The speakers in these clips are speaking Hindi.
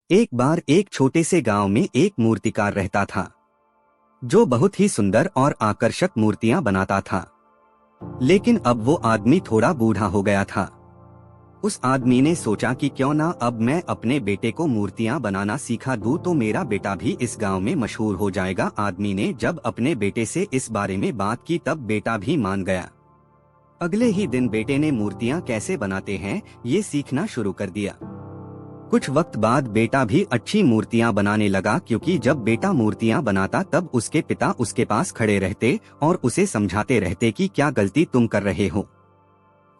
एक बार एक छोटे से गांव में एक मूर्तिकार रहता था जो बहुत ही सुंदर और आकर्षक मूर्तियां बनाता था। लेकिन अब वो आदमी थोड़ा बूढ़ा हो गया था। उस आदमी ने सोचा कि क्यों ना अब मैं अपने बेटे को मूर्तियां बनाना सिखा दूं तो मेरा बेटा भी इस गांव में मशहूर हो जाएगा। आदमी ने जब अपने बेटे से इस बारे में बात की तब बेटा भी मान गया। अगले ही दिन बेटे ने मूर्तियां कैसे बनाते हैं ये सीखना शुरू कर दिया। कुछ वक्त बाद बेटा भी अच्छी मूर्तियां बनाने लगा, क्योंकि जब बेटा मूर्तियां बनाता तब उसके पिता उसके पास खड़े रहते और उसे समझाते रहते कि क्या गलती तुम कर रहे हो।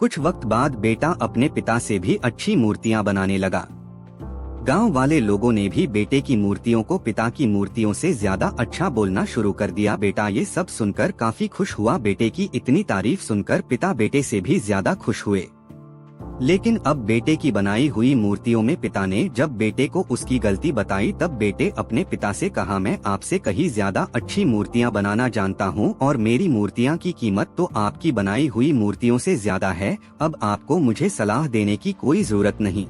कुछ वक्त बाद बेटा अपने पिता से भी अच्छी मूर्तियां बनाने लगा। गांव वाले लोगों ने भी बेटे की मूर्तियों को पिता की मूर्तियों से ज्यादा अच्छा बोलना शुरू कर दिया। बेटा ये सब सुनकर काफी खुश हुआ। बेटे की इतनी तारीफ सुनकर पिता बेटे से भी ज्यादा खुश हुए। लेकिन अब बेटे की बनाई हुई मूर्तियों में पिता ने जब बेटे को उसकी गलती बताई तब बेटे अपने पिता से कहा, मैं आपसे कहीं ज्यादा अच्छी मूर्तियां बनाना जानता हूं और मेरी मूर्तियां की कीमत तो आपकी बनाई हुई मूर्तियों से ज्यादा है। अब आपको मुझे सलाह देने की कोई जरूरत नहीं।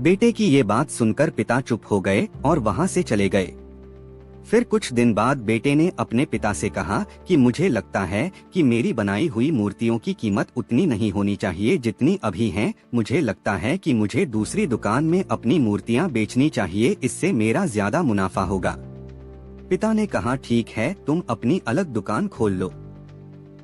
बेटे की ये बात सुनकर पिता चुप हो गए और वहां से चले गए। फिर कुछ दिन बाद बेटे ने अपने पिता से कहा कि मुझे लगता है कि मेरी बनाई हुई मूर्तियों की कीमत उतनी नहीं होनी चाहिए जितनी अभी है। मुझे लगता है कि मुझे दूसरी दुकान में अपनी मूर्तियां बेचनी चाहिए, इससे मेरा ज्यादा मुनाफा होगा। पिता ने कहा, ठीक है, तुम अपनी अलग दुकान खोल लो।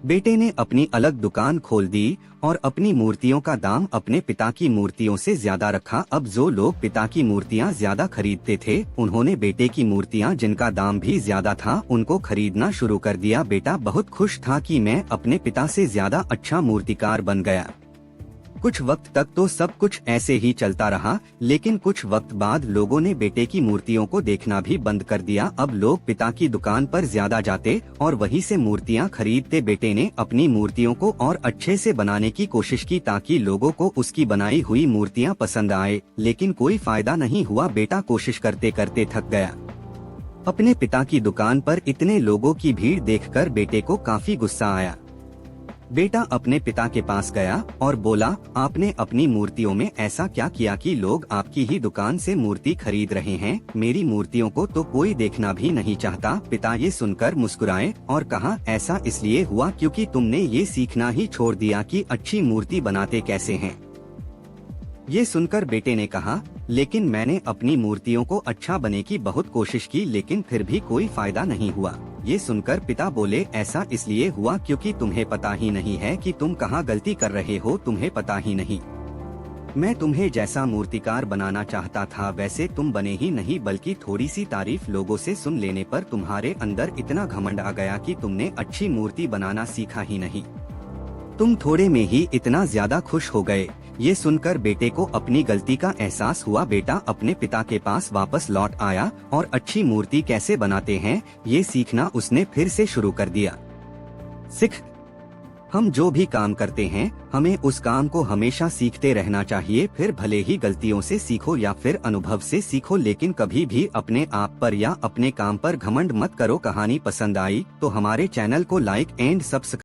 बेटे ने अपनी अलग दुकान खोल दी और अपनी मूर्तियों का दाम अपने पिता की मूर्तियों से ज्यादा रखा। अब जो लोग पिता की मूर्तियां ज्यादा खरीदते थे उन्होंने बेटे की मूर्तियां जिनका दाम भी ज्यादा था उनको खरीदना शुरू कर दिया। बेटा बहुत खुश था कि मैं अपने पिता से ज्यादा अच्छा मूर्तिकार बन गया। कुछ वक्त तक तो सब कुछ ऐसे ही चलता रहा, लेकिन कुछ वक्त बाद लोगों ने बेटे की मूर्तियों को देखना भी बंद कर दिया। अब लोग पिता की दुकान पर ज्यादा जाते और वहीं से मूर्तियां खरीदते। बेटे ने अपनी मूर्तियों को और अच्छे से बनाने की कोशिश की ताकि लोगों को उसकी बनाई हुई मूर्तियां पसंद आए, लेकिन कोई फायदा नहीं हुआ। बेटा कोशिश करते करते थक गया। अपने पिता की दुकान पर इतने लोगों की भीड़ देखकर बेटे को काफी गुस्सा आया। बेटा अपने पिता के पास गया और बोला, आपने अपनी मूर्तियों में ऐसा क्या किया कि लोग आपकी ही दुकान से मूर्ति खरीद रहे हैं? मेरी मूर्तियों को तो कोई देखना भी नहीं चाहता। पिता ये सुनकर मुस्कुराए और कहा, ऐसा इसलिए हुआ क्योंकि तुमने ये सीखना ही छोड़ दिया कि अच्छी मूर्ति बनाते कैसे हैं। ये सुनकर बेटे ने कहा, लेकिन मैंने अपनी मूर्तियों को अच्छा बने की बहुत कोशिश की, लेकिन फिर भी कोई फायदा नहीं हुआ। ये सुनकर पिता बोले, ऐसा इसलिए हुआ क्योंकि तुम्हें पता ही नहीं है कि तुम कहाँ गलती कर रहे हो, तुम्हें पता ही नहीं। मैं तुम्हें जैसा मूर्तिकार बनाना चाहता था वैसे तुम बने ही नहीं, बल्कि थोड़ी सी तारीफ लोगों से सुन लेने पर तुम्हारे अंदर इतना घमंड आ गया कि तुमने अच्छी मूर्ति बनाना सीखा ही नहीं। तुम थोड़े में ही इतना ज्यादा खुश हो गए। ये सुनकर बेटे को अपनी गलती का एहसास हुआ। बेटा अपने पिता के पास वापस लौट आया और अच्छी मूर्ति कैसे बनाते हैं ये सीखना उसने फिर से शुरू कर दिया। हम जो भी काम करते हैं हमें उस काम को हमेशा सीखते रहना चाहिए। फिर भले ही गलतियों से सीखो या फिर अनुभव से सीखो, लेकिन कभी भी अपने आप पर या अपने काम पर घमंड मत करो। कहानी पसंद आई तो हमारे चैनल को लाइक एंड सब्सक्राइब